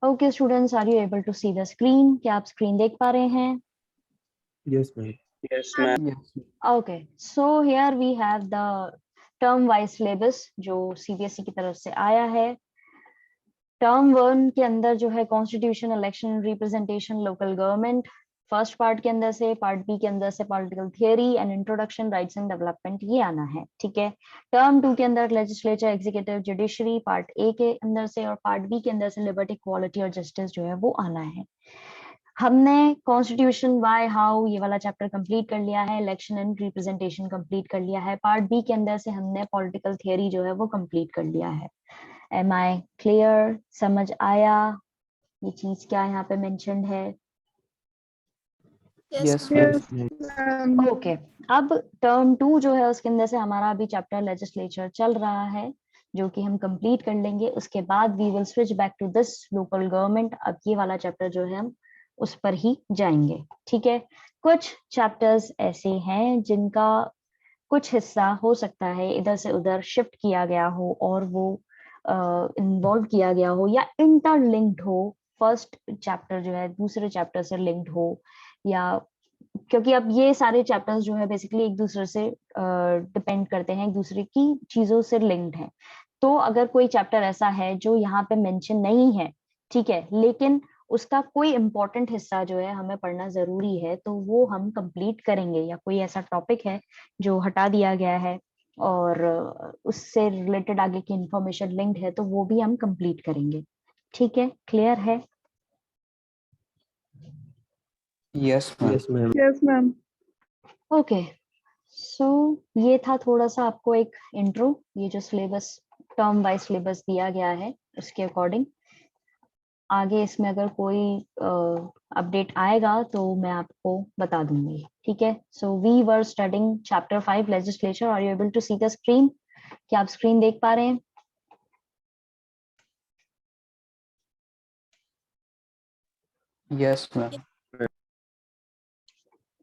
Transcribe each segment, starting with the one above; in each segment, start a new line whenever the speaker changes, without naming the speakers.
Okay, students, are you able to see the screen? क्या आप screen देख पा रहे हैं?
Yes, ma'am.
Yes, ma'am.
Yes.
Okay, so here we have the term wise syllabus जो CBSE की तरफ से आया है। टर्म 1 के अंदर जो है constitution, election, representation, local government, first part के अंदर से, पार्ट बी के अंदर से political theory and introduction, rights and development, ये आना है। ठीक है। टर्म 2 के अंदर legislature, executive, judiciary, part A के अंदर से, और पार्ट बी के अंदर से लिबर्टी, इक्वालिटी और जस्टिस जो है वो आना है। हमने कॉन्स्टिट्यूशन, व्हाई, हाउ, ये वाला चैप्टर कंप्लीट कर लिया है। इलेक्शन एंड रिप्रेजेंटेशन कंप्लीट कर लिया है। पार्ट बी के अंदर से हमने पॉलिटिकल थियरी जो है वो कंप्लीट कर लिया है। Am I clear? समझ आया ये चीज क्या यहाँ पे मेंशन्ड है?
Yes, ma'am.
ओके, अब टर्म 2 जो है उसके अंदर से हमारा अभी चैप्टर लेजिस्लेचर चल रहा है, जो कि हम कंप्लीट कर लेंगे। उसके बाद we will switch back to this local government. अब ये वाला चैप्टर जो है हम उस पर ही जाएंगे। ठीक है। कुछ चैप्टर्स ऐसे हैं जिनका कुछ हिस्सा हो सकता है इधर से उधर शिफ्ट किया गया हो और वो इन्वॉल्व किया गया हो या इंटरलिंक्ड हो, फर्स्ट चैप्टर जो है दूसरे चैप्टर से लिंक्ड हो, या क्योंकि अब ये सारे चैप्टर्स जो है बेसिकली एक दूसरे से डिपेंड करते हैं, एक दूसरे की चीजों से लिंक्ड है। तो अगर कोई चैप्टर ऐसा है जो यहाँ पे मेंशन नहीं है, ठीक है, लेकिन उसका कोई इम्पोर्टेंट हिस्सा जो है हमें पढ़ना जरूरी है, तो वो हम कंप्लीट करेंगे। या कोई ऐसा टॉपिक है जो हटा दिया गया है और उससे रिलेटेड आगे की इंफॉर्मेशन लिंक्ड है, तो वो भी हम कंप्लीट करेंगे। ठीक है, क्लियर है?
Yes, ma'am.
Yes, ma'am.
Yes, ma'am.
Okay, so ये था थोड़ा सा आपको एक इंट्रो। ये जो सिलेबस, टर्म वाइज सिलेबस दिया गया है उसके अकॉर्डिंग आगे इसमें अगर कोई अपडेट आएगा तो मैं आपको बता दूंगी। ठीक है। So we were studying chapter 5 legislature. Are you able to see the screen? क्या आप स्क्रीन देख पा रहे हैं?
Yes, ma'am.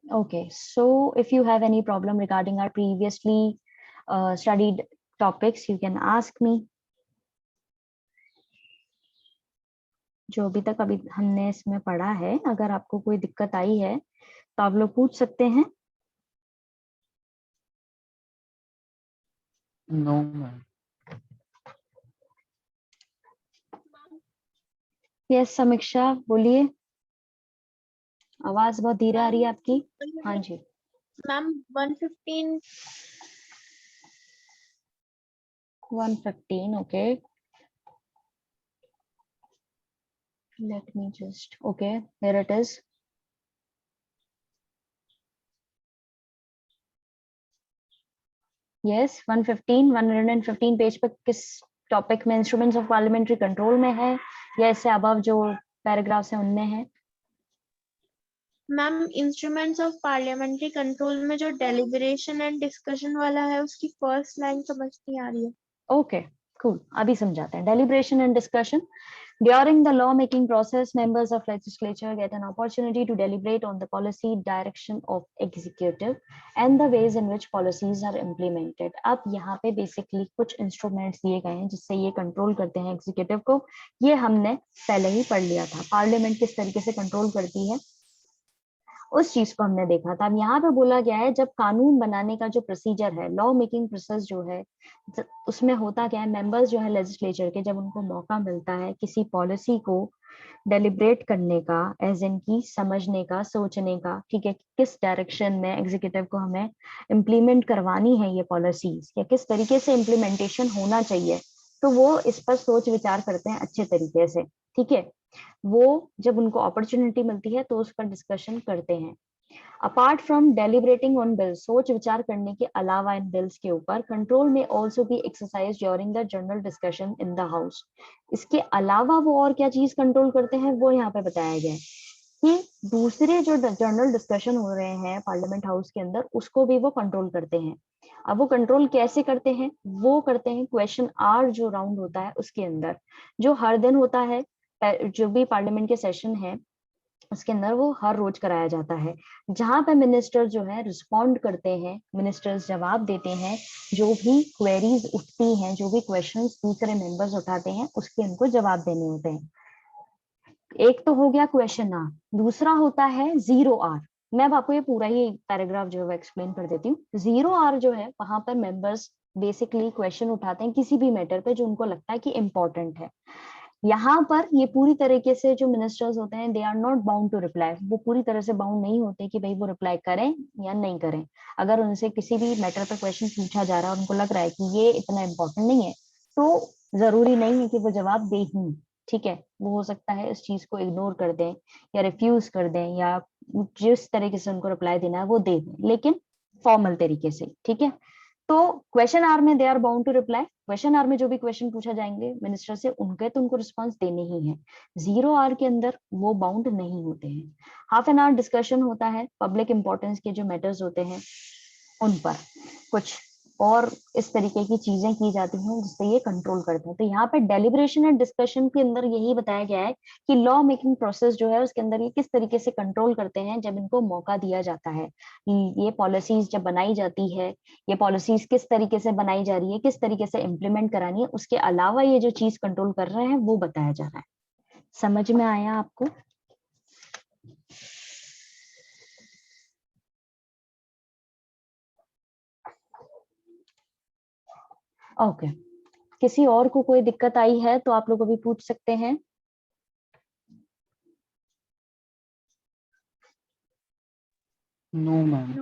Okay, so if you have any problem regarding our previously studied topics, you can ask me. जो अभी तक हमने इसमें पढ़ा है, अगर आपको कोई दिक्कत आई है तो आप लोग पूछ सकते हैं।
No, ma'am.
यस समीक्षा, बोलिए। आवाज बहुत धीरे आ रही है आपकी। हाँ जी
ma'am 115
115, okay, let me just, okay, here it is. yes, 115 page पे किस टॉपिक में? इंस्ट्रूमेंट्स ऑफ पार्लियामेंट्री कंट्रोल में है या इससे अबव जो पैराग्राफ्स हैं उनमें है?
Ma'am instruments of parliamentary control में जो डेलिब्रेशन एंड डिस्कशन वाला है उसकी फर्स्ट लाइन समझ नहीं आ रही है।
ओके, कूल, अभी समझाते हैं। Deliberation and discussion: during the law making process, members of legislature get an opportunity to deliberate on the policy direction of executive and the ways in which policies are implemented. अब यहाँ पे basically कुछ instruments दिए गए हैं जिससे ये control करते हैं एग्जीक्यूटिव को। ये हमने पहले ही पढ़ लिया था, पार्लियामेंट किस तरीके से कंट्रोल करती है उस चीज को हमने देखा था। अब यहाँ पे बोला गया है जब कानून बनाने का जो प्रोसीजर है, लॉ मेकिंग प्रोसेस जो है, उसमें होता क्या है, मेंबर्स जो है लेजिस्लेचर के, जब उनको मौका मिलता है किसी पॉलिसी को डेलिब्रेट करने का, एज इन की समझने का, सोचने का, ठीक है, किस डायरेक्शन में एग्जीक्यूटिव को हमें इम्प्लीमेंट करवानी है ये पॉलिसीज, या किस तरीके से इम्प्लीमेंटेशन होना चाहिए, तो वो इस पर सोच विचार करते हैं अच्छे तरीके से। ठीक है, वो जब उनको अपॉर्चुनिटी मिलती है तो उस पर डिस्कशन करते हैं। अपार्ट फ्रॉम डेलिब्रेटिंग ऑन बिल्स, सोच विचार करने के अलावा इन बिल्स के ऊपर, कंट्रोल में also be exercise during the general discussion in the house. इसके अलावा वो और क्या चीज कंट्रोल करते हैं वो यहाँ पे बताया गया है कि दूसरे जो जनरल डिस्कशन हो रहे हैं पार्लियामेंट हाउस के अंदर, उसको भी वो कंट्रोल करते हैं। अब वो कंट्रोल कैसे करते हैं? वो करते हैं क्वेश्चन आवर जो राउंड होता है उसके अंदर, जो हर दिन होता है, जो भी पार्लियामेंट के सेशन है उसके अंदर, वो हर रोज कराया जाता है, जहां पे मिनिस्टर जो है रिस्पॉन्ड करते हैं, मिनिस्टर्स जवाब देते हैं, जो भी क्वेरीज उठती हैं, जो भी क्वेश्चंस दूसरे मेंबर्स उठाते हैं उसके उनको जवाब देने होते हैं। एक तो हो गया क्वेश्चन आर, दूसरा होता है 0R। मैं अब आपको ये पूरा ही पैराग्राफ जो है एक्सप्लेन कर देती हूँ। 0R जो है वहां पर मेंबर्स बेसिकली क्वेश्चन उठाते हैं किसी भी मैटर पे जो उनको लगता है कि इम्पोर्टेंट है। यहाँ पर ये पूरी तरीके से जो मिनिस्टर्स होते हैं they are not bound to reply, वो पूरी तरह से बाउंड नहीं होते कि भाई वो रिप्लाई करें या नहीं करें। अगर उनसे किसी भी मैटर पे क्वेश्चन पूछा जा रहा है और उनको लग रहा है कि ये इतना इम्पोर्टेंट नहीं है, तो जरूरी नहीं है कि वो जवाब दे ही। ठीक है, वो हो सकता है इस चीज को इग्नोर कर दें या रिफ्यूज कर दें या जिस तरीके से उनको रिप्लाई देना है वो दे दें, लेकिन फॉर्मल तरीके से। ठीक है, तो क्वेश्चन आर में they are bound to reply. Question hour में जो भी क्वेश्चन पूछा जाएंगे मिनिस्टर से उनके तो उनको रिस्पांस देने ही है। 0R के अंदर वो बाउंड नहीं होते हैं। हाफ एन आवर डिस्कशन होता है पब्लिक इंपॉर्टेंस के जो मैटर्स होते हैं उन पर, कुछ और इस तरीके की चीजें की जाती हैं जिससे ये कंट्रोल करते हैं। तो यहाँ पे डेलिब्रेशन एंड डिस्कशन के अंदर यही बताया गया है कि लॉ मेकिंग प्रोसेस जो है उसके अंदर ये किस तरीके से कंट्रोल करते हैं जब इनको मौका दिया जाता है। ये पॉलिसीज जब बनाई जाती है, ये पॉलिसीज किस तरीके से बनाई जा रही है, किस तरीके से इम्प्लीमेंट करानी है, उसके अलावा ये जो चीज कंट्रोल कर रहे हैं वो बताया जा रहा है। समझ में आया आपको? ओके, किसी और को कोई दिक्कत आई है तो आप लोग अभी पूछ सकते हैं।
No ma'am.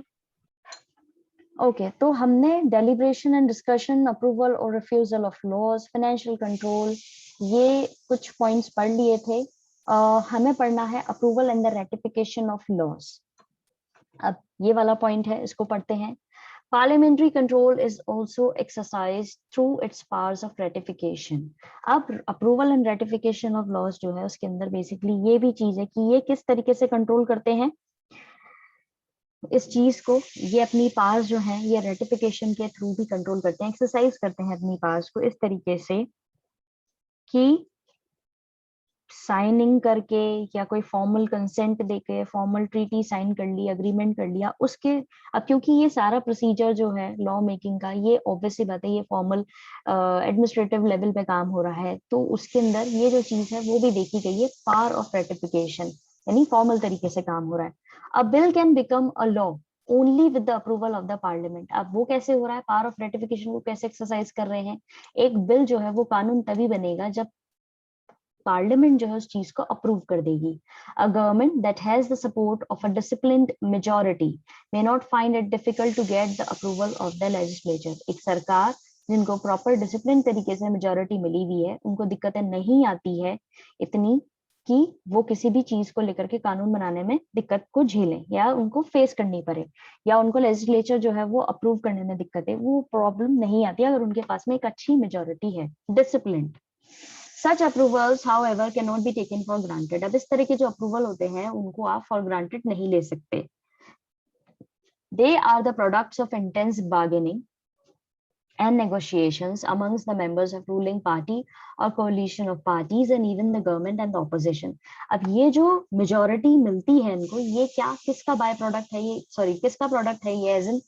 ओके, तो हमने डेलिब्रेशन एंड डिस्कशन, अप्रूवल और refusal of laws, financial control, ये कुछ पॉइंट्स पढ़ लिए थे। हमें पढ़ना है approval and the ratification of laws. अब ये वाला पॉइंट है, इसको पढ़ते हैं। Parliamentary control is also exercised through its powers of ratification. अब approval and ratification of laws जो है उसके अंदर बेसिकली ये भी चीज है कि ये किस तरीके से कंट्रोल करते हैं इस चीज को। ये अपनी पावर्स जो हैं ये रेटिफिकेशन के थ्रू भी कंट्रोल करते हैं, एक्सरसाइज करते हैं अपनी पावर्स को इस तरीके से कि साइनिंग करके या कोई फॉर्मल कंसेंट देके, फॉर्मल ट्रीटी साइन कर ली, अग्रीमेंट कर लिया उसके। अब क्योंकि ये सारा प्रोसीजर जो है लॉ मेकिंग का, ये ऑब्वियसली बात है ये फॉर्मल एडमिनिस्ट्रेटिव लेवल पे काम हो रहा है, तो उसके अंदर ये जो चीज है वो भी देखी गई है, पावर ऑफ रेटिफिकेशन, यानी फॉर्मल तरीके से काम हो रहा है। अ bill can become a law only with the approval of the parliament. अब वो कैसे हो रहा है, पावर ऑफ रेटिफिकेशन को कैसे एक्सरसाइज कर रहे हैं। एक बिल जो है वो कानून तभी बनेगा जब पार्लियामेंट जो है उस चीज को अप्रूव कर देगी। A government that has the support of a disciplined majority may not find it difficult to get the approval of the legislature. एक सरकार जिनको प्रॉपर डिसिप्लिन तरीके से मेजॉरिटी मिली हुई है उनको दिक्कतें नहीं आती है इतनी कि वो किसी भी चीज को लेकर के कानून बनाने में दिक्कत को झेलें या उनको फेस करनी पड़े या उनको लेजिस्लेचर जो है वो अप्रूव करने में दिक्कतें, वो प्रॉब्लम नहीं आती अगर उनके पास में एक अच्छी मेजॉरिटी है, discipline. Such approvals, however, cannot be taken for granted. अब इस तरह के जो अप्रूवल होते हैं उनको आप फॉर ग्रांटेड नहीं ले सकते। They are the products of intense bargaining and negotiations amongst the members of ruling party or coalition of parties and even the government and the opposition. अब ये जो मेजोरिटी मिलती है इनको, ये क्या किसका बाय प्रोडक्ट है, ये सॉरी किसका प्रोडक्ट है ये, एज इन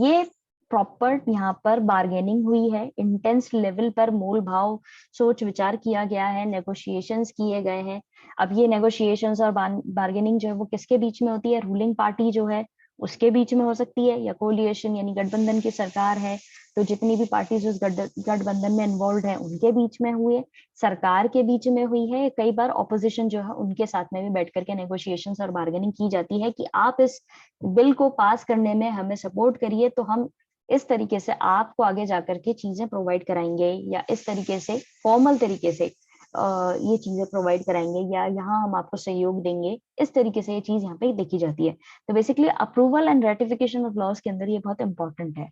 ये प्रॉपर यहाँ पर बार्गेनिंग हुई है, इंटेंस लेवल पर मोल भाव सोच विचार किया गया है, नेगोशिएशंस किए गए हैं। अब ये नेगोशिएशंस और बार्गेनिंग जो है वो किसके बीच में होती है, रूलिंग पार्टी जो है उसके बीच में हो सकती है या कोलिएशन यानी गठबंधन की सरकार है तो जितनी भी पार्टीज उस गठबंधन में इन्वॉल्व है उनके बीच में हुए, सरकार के बीच में हुई है, कई बार ऑपोजिशन जो है उनके साथ में भी बैठ करके नेगोशिएशंस और बार्गेनिंग की जाती है कि आप इस बिल को पास करने में हमें सपोर्ट करिए तो हम इस तरीके से आपको आगे जाकर के चीजें प्रोवाइड कराएंगे या इस तरीके से फॉर्मल तरीके से ये चीजें प्रोवाइड कराएंगे या यहाँ हम आपको सहयोग देंगे, इस तरीके से ये चीज यहाँ पे देखी जाती है। तो basically approval and ratification of laws के अंदर ये बहुत इंपॉर्टेंट है।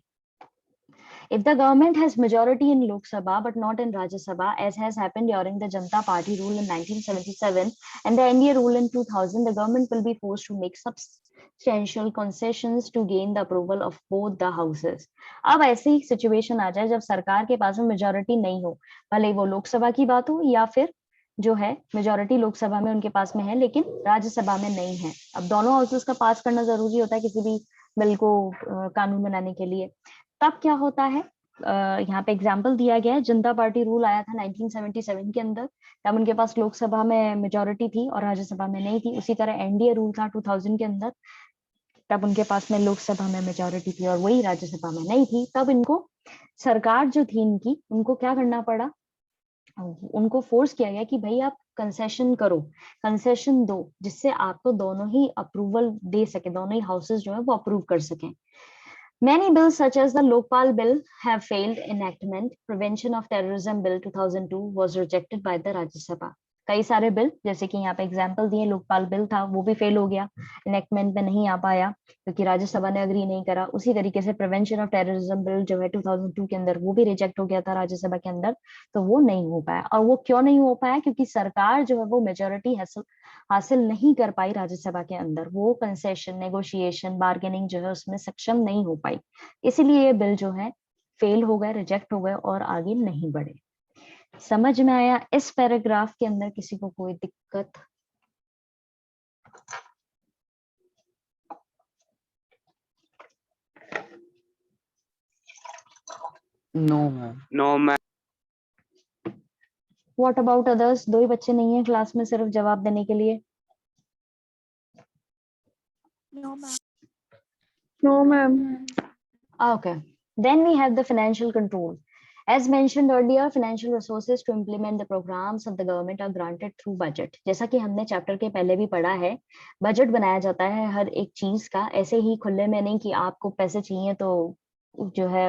If the government has majority in Lok Sabha but not in Rajya Sabha, as has happened during the Janata Party rule in 1977 and the NDA rule in 2000, the government will be forced to make substantial concessions to gain the approval of both the houses. अब ऐसी situation आ जाए जब सरकार के पास में majority नहीं हो, भले वो लोकसभा की बात हो या फिर जो है मेजोरिटी लोकसभा में उनके पास में है लेकिन राज्यसभा में नहीं है। अब दोनों हाउसेस का पास करना जरूरी होता है किसी भी बिल को कानून बनाने के लिए। तब क्या होता है यहाँ पे एग्जाम्पल दिया गया है, जनता पार्टी रूल आया था 1977 के अंदर, तब उनके पास लोकसभा में मेजोरिटी थी और राज्यसभा में नहीं थी। उसी तरह एनडीए रूल था 2000 के अंदर, तब उनके पास में लोकसभा में मेजोरिटी थी और वही राज्यसभा में नहीं थी। तब इनको सरकार जो थी इनकी, उनको क्या करना पड़ा, उनको फोर्स किया गया कि भाई आप कंसेशन करो, कंसेशन दो, जिससे आपको दोनों ही अप्रूवल दे सके, दोनों ही हाउसेस जो है वो अप्रूव कर सकें। Many bills such as the Lokpal Bill have failed enactment. Prevention of Terrorism Bill 2002 was rejected by the Rajya Sabha. कई सारे बिल, जैसे कि यहाँ पे एग्जाम्पल दिए, लोकपाल बिल था वो भी फेल हो गया, इनेक्टमेंट में नहीं आ पाया क्योंकि राज्यसभा ने अग्री नहीं करा। उसी तरीके से प्रिवेंशन ऑफ टेररिज्म बिल जो है 2002 के अंदर, वो भी रिजेक्ट हो गया था राज्यसभा के अंदर, तो वो नहीं हो पाया। और वो क्यों नहीं हो पाया? क्योंकि सरकार जो है वो मेजोरिटी हासिल नहीं कर पाई राज्यसभा के अंदर, वो कंसेशन, नेगोशिएशन, बार्गेनिंग जो है उसमें सक्षम नहीं हो पाई, इसीलिए ये बिल जो है फेल हो गए, रिजेक्ट हो गए और आगे नहीं बढ़े। समझ में आया? इस पैराग्राफ के अंदर किसी को कोई दिक्कत?
No ma'am.
No ma'am.
What about others? दो ही बच्चे नहीं है क्लास में सिर्फ जवाब देने के लिए।
No ma'am.
No, ma'am.
Okay, then we have the financial control. As mentioned earlier, financial resources to implement the programs of the government are granted through budget. जैसा कि हमने चैप्टर के पहले भी पढ़ा है, बजट बनाया जाता है हर एक चीज का, ऐसे ही खुले में नहीं कि आपको पैसे चाहिए तो जो है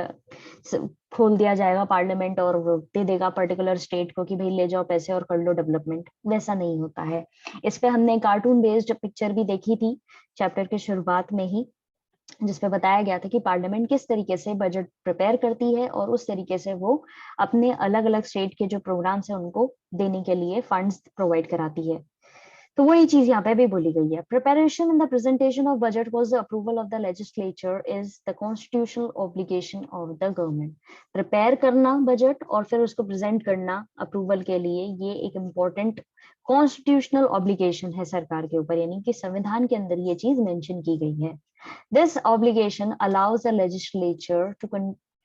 खोल दिया जाएगा पार्लियामेंट और दे देगा पर्टिकुलर स्टेट को कि भाई ले जाओ पैसे और कर लो डेवलपमेंट, वैसा नहीं होता है। इस पे हमने कार्टून बेस्ड पिक्चर भी देखी थी चैप्टर के शुरुआत में ही, जिसपे बताया गया था कि पार्लियामेंट किस तरीके से बजट प्रिपेयर करती है और उस तरीके से वो अपने अलग अलग स्टेट के जो प्रोग्राम्स है उनको देने के लिए फंड्स प्रोवाइड कराती है। तो वही चीज यहाँ पे भी बोली गई है। Preparation and the presentation of budget was the approval of the legislature is the constitutional obligation of the government. Prepare करना बजट और फिर उसको प्रेजेंट करना अप्रूवल के लिए, ये एक इम्पोर्टेंट कॉन्स्टिट्यूशनल ऑब्लिगेशन है सरकार के ऊपर, यानी कि संविधान के अंदर ये चीज मेंशन की गई है। This obligation allows the legislature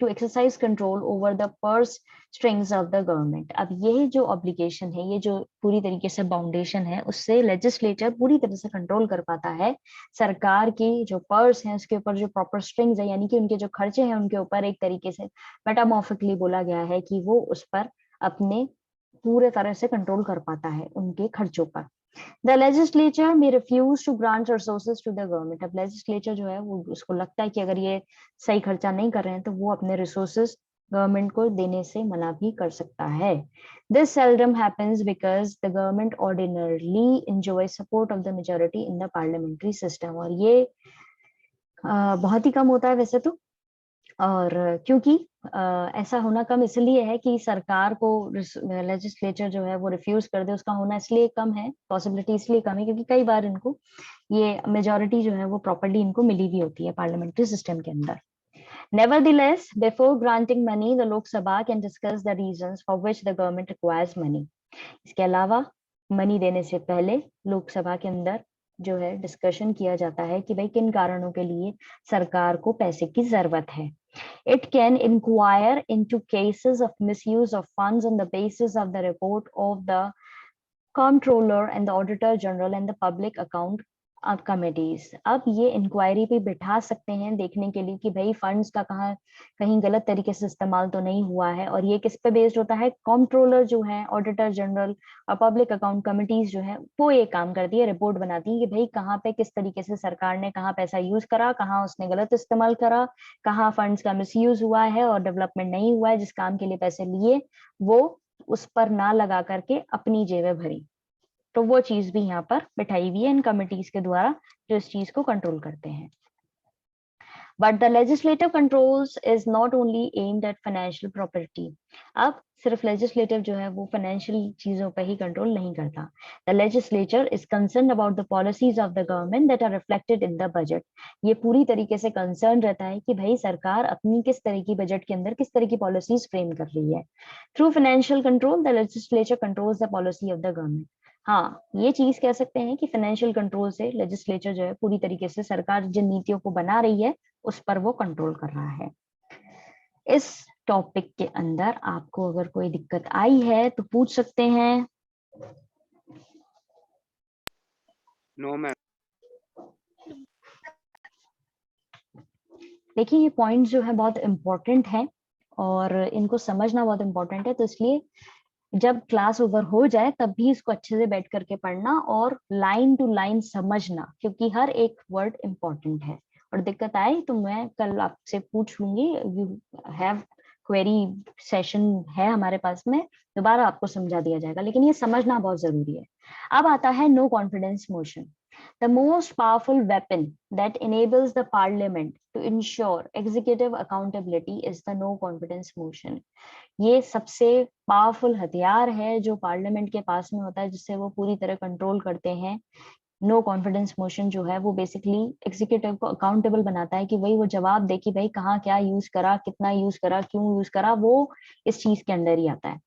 to exercise control over the purse strings of the government. अब ये जो obligation है, ये जो पूरी तरीके से बाउंडेशन है, उससे लेजिस्लेचर पूरी तरह से कंट्रोल कर पाता है सरकार की जो पर्स है उसके ऊपर जो प्रॉपर स्ट्रिंग्स है, यानी कि उनके जो खर्चे हैं उनके ऊपर एक तरीके से मेटामॉर्फिकली बोला गया है कि वो उस पर अपने पूरे तरह से कंट्रोल कर पाता है उनके खर्चों पर। The legislature may refuse to grant resources to the government. अब legislature जो है वो उसको लगता है कि अगर ये सही खर्चा नहीं कर रहे हैं तो वो अपने resources गवर्नमेंट को देने से मना भी कर सकता है। This seldom happens because the government ordinarily enjoys support of the majority in the parliamentary system. और ये बहुत ही कम होता है वैसे तो, और क्योंकि ऐसा होना कम इसलिए है कि सरकार को लेजिस्लेचर जो है वो रिफ्यूज कर दे, उसका होना इसलिए कम है, पॉसिबिलिटी इसलिए कम है क्योंकि कई बार इनको ये मेजोरिटी जो है वो प्रॉपर्ली इनको मिली भी होती है पार्लियामेंट्री सिस्टम के अंदर। Nevertheless, before granting money, the Lok Sabha can discuss the reasons for which the government requires money. इसके अलावा मनी देने से पहले लोकसभा के अंदर जो है डिस्कशन किया जाता है कि भाई किन कारणों के लिए सरकार को पैसे की जरूरत है। It can inquire into cases of misuse of funds on the basis of the report of the comptroller and the auditor general and the public account committees. अब ये इंक्वायरी पे बिठा सकते हैं देखने के लिए कि भाई फंड्स का कहीं गलत तरीके से इस्तेमाल तो नहीं हुआ है, और ये किस पे बेस्ड होता है? कंट्रोलर जो है, ऑडिटर जनरल और पब्लिक अकाउंट कमिटीज जो है वो ये काम करती है, रिपोर्ट बनाती है कि भाई कहाँ पे किस तरीके से सरकार ने कहाँ पैसा यूज करा, कहाँ उसने गलत इस्तेमाल करा, कहाँ फंड्स का मिसयूज हुआ है और डेवलपमेंट नहीं हुआ है, जिस काम के लिए पैसे लिए वो उस पर ना लगा करके अपनी जेबें भरी। तो वो चीज भी यहाँ पर बिठाई हुई है इन कमिटीज के द्वारा जो इस चीज को कंट्रोल करते हैं। But the legislative controls is not only aimed at financial property. अब सिर्फ legislative जो है वो financial चीजों पर ही कंट्रोल नहीं करता। The legislature is concerned about the policies of the government that are reflected in the budget. ये पूरी तरीके से कंसर्न रहता है कि भाई सरकार अपनी किस तरह की बजट के अंदर किस तरह की पॉलिसीज फ्रेम कर रही है। Through financial control, the legislature controls the policy of the government. हाँ, ये चीज कह सकते हैं कि फाइनेंशियल कंट्रोल से लेजिस्लेचर जो है पूरी तरीके से सरकार जिन नीतियों को बना रही है उस पर वो कंट्रोल कर रहा है। इस टॉपिक के अंदर आपको अगर कोई दिक्कत आई है तो पूछ सकते हैं।
No ma'am.
देखिए ये पॉइंट जो है बहुत इंपॉर्टेंट है और इनको समझना बहुत इंपॉर्टेंट है, तो इसलिए जब क्लास ओवर हो जाए तब भी इसको अच्छे से बैठ करके पढ़ना और लाइन टू लाइन समझना, क्योंकि हर एक वर्ड इंपॉर्टेंट है। और दिक्कत आए तो मैं कल आपसे पूछ लूंगी, यू हैव क्वेरी सेशन है हमारे पास में, दोबारा आपको समझा दिया जाएगा, लेकिन ये समझना बहुत जरूरी है। अब आता है no confidence motion. The most powerful weapon that enables the parliament to ensure executive accountability is the no confidence motion. ये सबसे पावरफुल हथियार है जो पार्लियामेंट के पास में होता है, जिससे वो पूरी तरह कंट्रोल करते हैं। नो कॉन्फिडेंस मोशन जो है वो बेसिकली एग्जीक्यूटिव को अकाउंटेबल बनाता है कि वही वो जवाब दे कि भाई कहाँ क्या यूज करा, कितना यूज करा, क्यों यूज करा, वो इस चीज के अंदर ही आता है।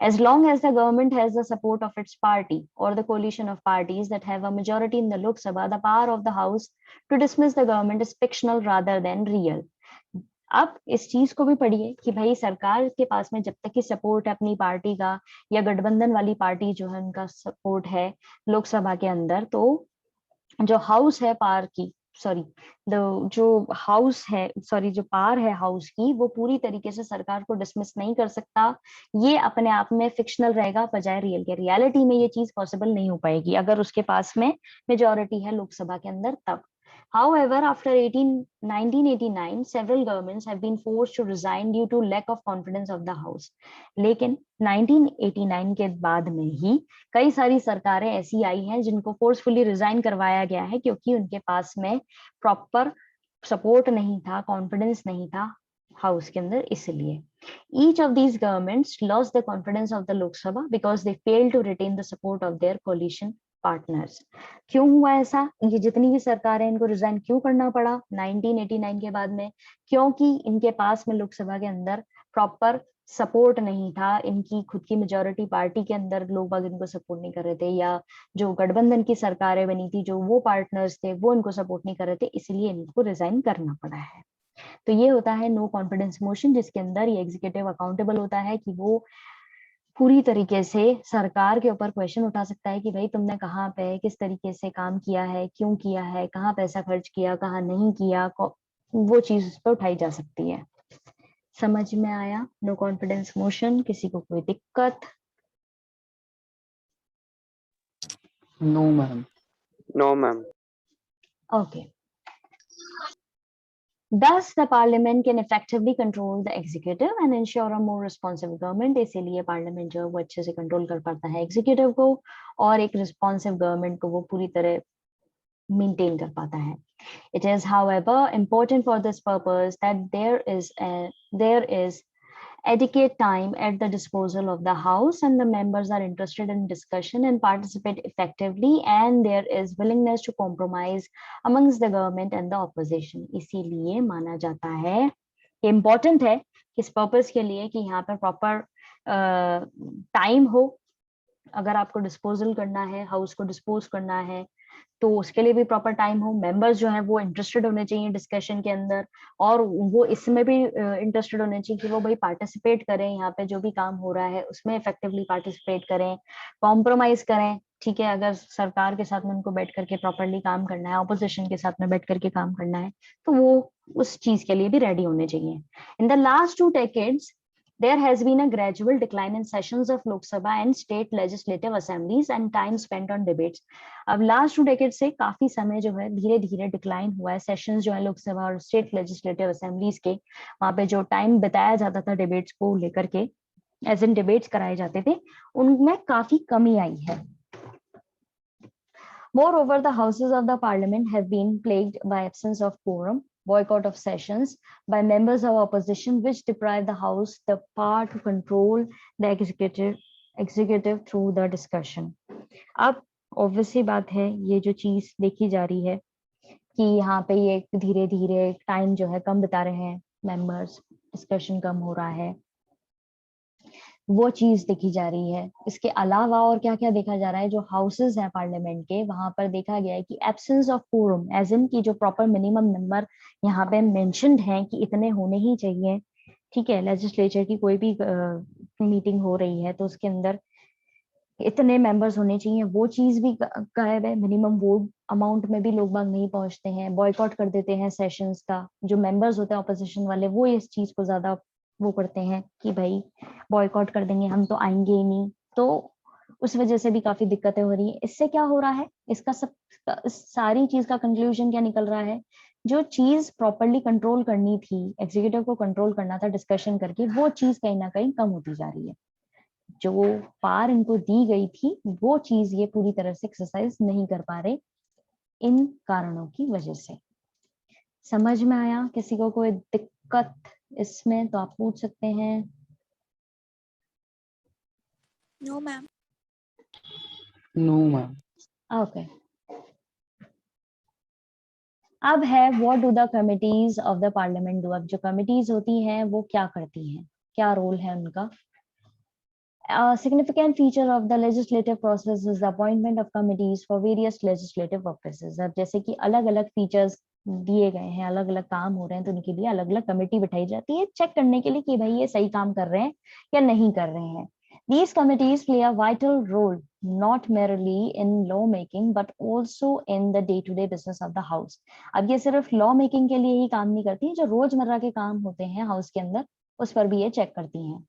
As long as the government has the support of its party or the coalition of parties that have a majority in the Lok Sabha, the power of the House to dismiss the government is fictional rather than real. अब इस चीज को भी पढ़िए कि भाई सरकार के पास में जब तक की सपोर्ट है अपनी पार्टी का या गठबंधन वाली पार्टी जो है उनका सपोर्ट है लोकसभा के अंदर, तो जो हाउस है पार की जो पार है हाउस की, वो पूरी तरीके से सरकार को डिसमिस नहीं कर सकता। ये अपने आप में फिक्शनल रहेगा बजाय रियल के। रियलिटी में ये चीज पॉसिबल नहीं हो पाएगी अगर उसके पास में मेजोरिटी है लोकसभा के अंदर तब। However, after 1989, several governments have been forced to resign due to lack of confidence of the House. लेकिन 1989 के बाद में ही कई सारी सरकारें ऐसी आई हैं जिनको फोर्सफुली रिजाइन करवाया गया है क्योंकि उनके पास में प्रॉपर सपोर्ट नहीं था, कॉन्फिडेंस नहीं था हाउस के अंदर। इसलिए each of these governments lost the confidence of the Lok Sabha because they failed to retain the support of their coalition partners. क्यों हुआ ऐसा? ये जितनी भी सरकारें, इनको रिजाइन क्यों करना पड़ा 1989 के बाद में? क्योंकि इनके पास में लोकसभा के अंदर प्रॉपर सपोर्ट नहीं था, इनकी खुद की मेजोरिटी पार्टी के अंदर लोग बाग इनको सपोर्ट नहीं कर रहे थे, या जो गठबंधन की सरकारें बनी थी जो वो पार्टनर्स थे वो इनको सपोर्ट नहीं कर रहे थे, इसलिए इनको रिजाइन करना पड़ा है। तो ये होता है नो कॉन्फिडेंस मोशन, जिसके अंदर ये एग्जीक्यूटिव अकाउंटेबल होता है कि वो पूरी तरीके से सरकार के ऊपर क्वेश्चन उठा सकता है कि भाई तुमने कहाँ पे किस तरीके से काम किया है, क्यों किया है, कहाँ पैसा खर्च किया, कहाँ नहीं किया, वो चीज उस पर उठाई जा सकती है। समझ में आया नो कॉन्फिडेंस मोशन? किसी को कोई दिक्कत?
No ma'am.
No ma'am.
Okay. Thus, the parliament can effectively control the executive and ensure a more responsive government. इसीलिए parliament जो वो अच्छे से control कर पाता है executive को और एक responsive government को वो पूरी तरह maintain कर पाता है। It is, however, important for this purpose that there is adequate time at the disposal of the House and the members are interested in discussion and participate effectively, and there is willingness to compromise amongst the government and the opposition. इसीलिए माना जाता है कि important है किस purpose के लिए कि यहाँ पर proper time हो। अगर आपको डिस्पोजल करना है, हाउस को डिस्पोज करना है, तो उसके लिए भी प्रॉपर टाइम हो। मेंबर्स जो है वो इंटरेस्टेड होने चाहिए डिस्कशन के अंदर, और वो इसमें भी इंटरेस्टेड होने चाहिए कि वो भाई पार्टिसिपेट करें, यहाँ पे जो भी काम हो रहा है उसमें इफेक्टिवली पार्टिसिपेट करें, कॉम्प्रोमाइज करें। ठीक है, अगर सरकार के साथ में उनको बैठ करके प्रॉपरली काम करना है, ऑपोजिशन के साथ में बैठ करके काम करना है, तो वो उस चीज के लिए भी रेडी होने चाहिए। In the last 2 decades, there has been a gradual decline in sessions of Lok Sabha and state legislative assemblies and time spent on debates. अब लास्ट 2 decades से काफी समय जो है धीरे धीरे डिक्लाइन हुआ है। सेशंस जो है लोकसभा और स्टेट लेजिस्लेटिव असेंबलीज के, वहां पे जो टाइम बिताया जाता था डिबेट्स को लेकर के, एज इन डिबेट्स कराए जाते थे, उनमें काफी कमी आई है। Moreover, the houses of the parliament have been plagued by absence of quorum, boycott of sessions by members of opposition, which deprive the House the power to control the executive through the discussion. अब obviously बात है, ये जो चीज देखी जा रही है कि यहाँ पे ये धीरे धीरे टाइम जो है कम बिता रहे हैं मेंबर्स, डिस्कशन कम हो रहा है, वो चीज देखी जा रही है। इसके अलावा और क्या क्या देखा जा रहा है, जो हाउसेस हैं पार्लियामेंट के, वहां पर देखा गया है कि absence of quorum, as in की जो प्रॉपर मिनिमम नंबर यहाँ पे मेंशन्ड हैं कि इतने होने ही चाहिए, ठीक है, लेजिस्लेचर की कोई भी मीटिंग हो रही है तो उसके अंदर इतने मेंबर्स होने चाहिए, वो चीज भी गायब है। मिनिमम वोट अमाउंट में भी लोग बाग नहीं पहुंचते हैं, बॉयकॉट कर देते हैं सेशंस का। जो मेंबर्स होते हैं ऑपोजिशन वाले, वो इस चीज को ज्यादा वो करते हैं कि भाई बॉयकॉट कर देंगे, हम तो आएंगे ही नहीं। तो उस वजह से भी काफी दिक्कतें हो रही है। इससे क्या हो रहा है, इसका सब सारी चीज का कंक्लूजन क्या निकल रहा है, जो चीज प्रॉपरली कंट्रोल करनी थी, एग्जीक्यूटिव को कंट्रोल करना था डिस्कशन करके, वो चीज कहीं ना कहीं कम होती जा रही है। जो पार इनको दी गई थी वो चीज ये पूरी तरह से एक्सरसाइज नहीं कर पा रहे इन कारणों की वजह से। समझ में आया? किसी को कोई दिक्कत इसमें तो आप पूछ सकते हैं।
No ma'am.
No, ma'am.
Okay, अब है what do the committees of the parliament do. अब जो कमिटीज होती हैं वो क्या करती हैं, क्या रोल है उनका। A significant feature of the legislative process is the appointment of committees for various legislative purposes. अब जैसे कि अलग अलग फीचर्स दिए गए हैं, अलग अलग काम हो रहे हैं, तो उनके लिए अलग अलग कमेटी बिठाई जाती है चेक करने के लिए कि भाई ये सही काम कर रहे हैं या नहीं कर रहे हैं। These committees play a vital role not merely in law making but also in the day-to-day business of the house. अब ये सिर्फ लॉ मेकिंग के लिए ही काम नहीं करती, जो रोजमर्रा के काम होते हैं हाउस के अंदर उस पर भी ये चेक करती हैं।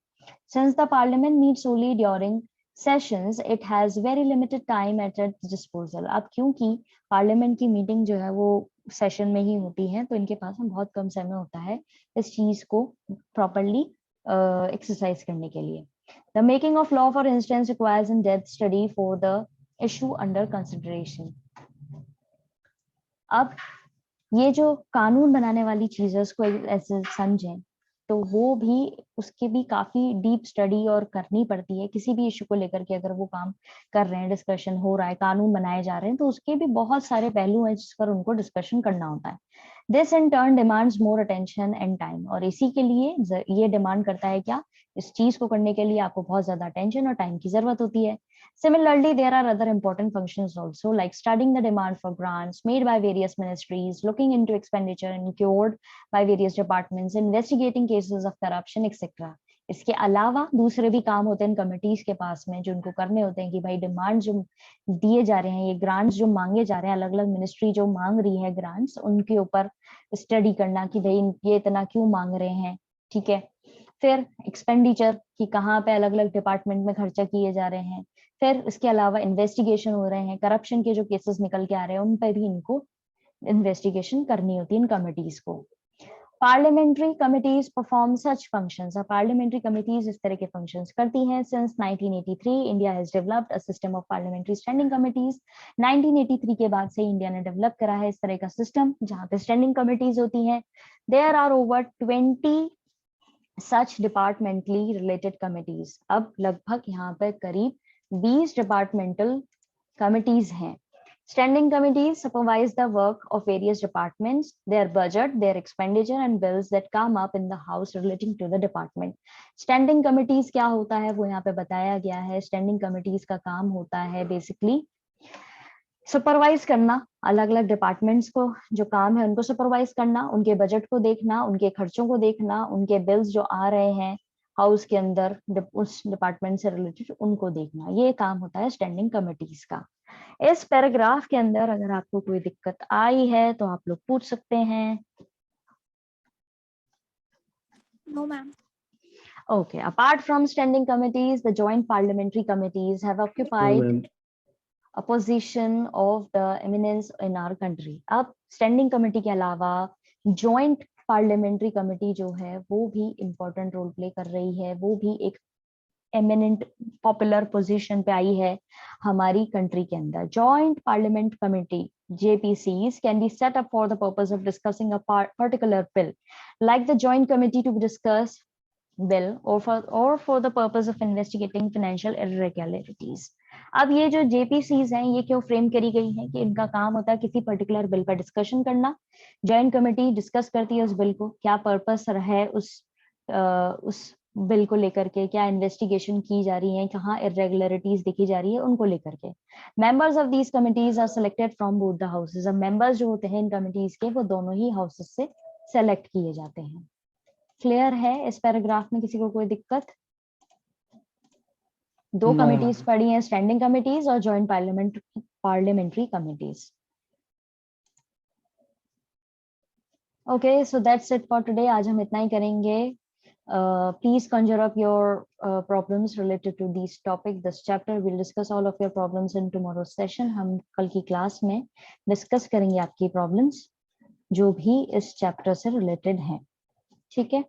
Since the parliament meets only during sessions, it has very limited time at its disposal. अब क्योंकि पार्लियामेंट की मीटिंग जो है वो सेशन में ही होती है, तो इनके पास में बहुत कम समय होता है इस चीज को प्रॉपरली एक्सरसाइज करने के लिए। The making of law, for instance, requires in-depth study for the issue under consideration. अब ये जो कानून बनाने वाली चीज है उसको ऐसे समझें तो वो भी उसके भी काफी डीप स्टडी और करनी पड़ती है। किसी भी इशू को लेकर के अगर वो काम कर रहे हैं, डिस्कशन हो रहा है, कानून बनाए जा रहे हैं, तो उसके भी बहुत सारे पहलू हैं जिस पर उनको डिस्कशन करना होता है। This in turn demands more attention and time, और इसी के लिए ये डिमांड करता है क्या, इस चीज को करने के लिए आपको बहुत ज्यादा अटेंशन और टाइम की जरूरत होती है। Similarly, there are other important functions also, like studying the demand for grants made by various ministries, looking into expenditure incurred by various departments, investigating cases of corruption, etc. इसके अलावा दूसरे भी काम होते हैं इन कमिटीज के पास में जो उनको करने होते हैं कि भाई डिमांड जो दिए जा रहे हैं, ये ग्रांट्स जो मांगे जा रहे हैं, अलग अलग मिनिस्ट्री जो मांग रही है ग्रांट्स, उनके ऊपर स्टडी करना कि भाई ये इतना क्यों मांग रहे हैं। ठीक है, फिर एक्सपेंडिचर कि कहाँ पे अलग अलग डिपार्टमेंट में खर्चा किए जा रहे हैं। फिर इसके अलावा इन्वेस्टिगेशन हो रहे हैं, करप्शन के जो केसेस निकल के आ रहे हैं उन पर भी इनको इन्वेस्टिगेशन करनी होती है इन कमिटीज को। पार्लियामेंट्री कमिटीज परफॉर्म सच फंक्शंस। पार्लियामेंट्री कमिटीज इस तरह के फंक्शंस करती हैं। Since 1983 India has developed a system of parliamentary standing committees. 1983 के बाद से इंडिया ने डेवलप करा है इस तरह का सिस्टम जहाँ पे स्टैंडिंग कमिटीज होती हैं। There are over 20 such departmentally related committees. अब लगभग यहाँ पे करीब 20 डिपार्टमेंटल कमिटीज हैं। Standing committees supervise the work of various departments, their budget, their expenditure and bills that come up in the house relating to the department. Standing committees क्या होता है वो यहाँ पे बताया गया है। Standing committees का काम होता है बेसिकली सुपरवाइज करना, अलग अलग डिपार्टमेंट्स को जो काम है उनको सुपरवाइज करना, उनके बजट को देखना, उनके खर्चों को देखना, उनके बिल्स जो आ रहे हैं हाउस के अंदर उस डिपार्टमेंट से रिलेटेड उनको देखना, ये काम होता है स्टैंडिंग कमिटीज का। इस पैराग्राफ के अंदर अगर आपको कोई दिक्कत आई है तो आप लोग पूछ सकते हैं।
No ma'am.
Okay, apart from standing committees, the joint parliamentary committees have occupied a position of the eminence in our country. अब standing committee के अलावा joint parliamentary committee जो है वो भी important role play कर रही है, वो भी एक eminent popular position पे आई है हमारी कंट्री के अंदर। Joint Parliament Committee JPCs can be set up for the purpose of discussing a particular bill, like the Joint Committee to discuss bill or for the purpose of investigating financial irregularities. अब ये जो JPCs हैं ये क्यों frame करी गई हैं कि इनका काम होता है किसी पर्टिकुलर बिल पर डिस्कशन करना। जॉइंट कमेटी डिस्कस करती है उस बिल को, क्या पर्पस है उस बिल को लेकर के, क्या इन्वेस्टिगेशन की जा रही है, कहाँ इरेगुलरिटीज दिखी जा रही है, उनको लेकर के। Members of these committees are selected from both the houses. अब मेंबर्स जो होते हैं इन कमिटीज के वो दोनों ही हाउसेज से सेलेक्ट किए जाते हैं। क्लियर है इस पैराग्राफ में? किसी को कोई दिक्कत? दो
No,
कमिटीज
ma'am.
पढ़ी हैं, स्टैंडिंग कमिटीज और joint parliamentary committees. Okay, so that's it for today. आज हम इतना ही करेंगे. Please conjure up your problems related to these topic, this chapter. We'll discuss all of your problems in tomorrow's session. हम कल की class में discuss करेंगे आपकी प्रॉब्लम्स जो भी इस चैप्टर से रिलेटेड हैं. ठीक है.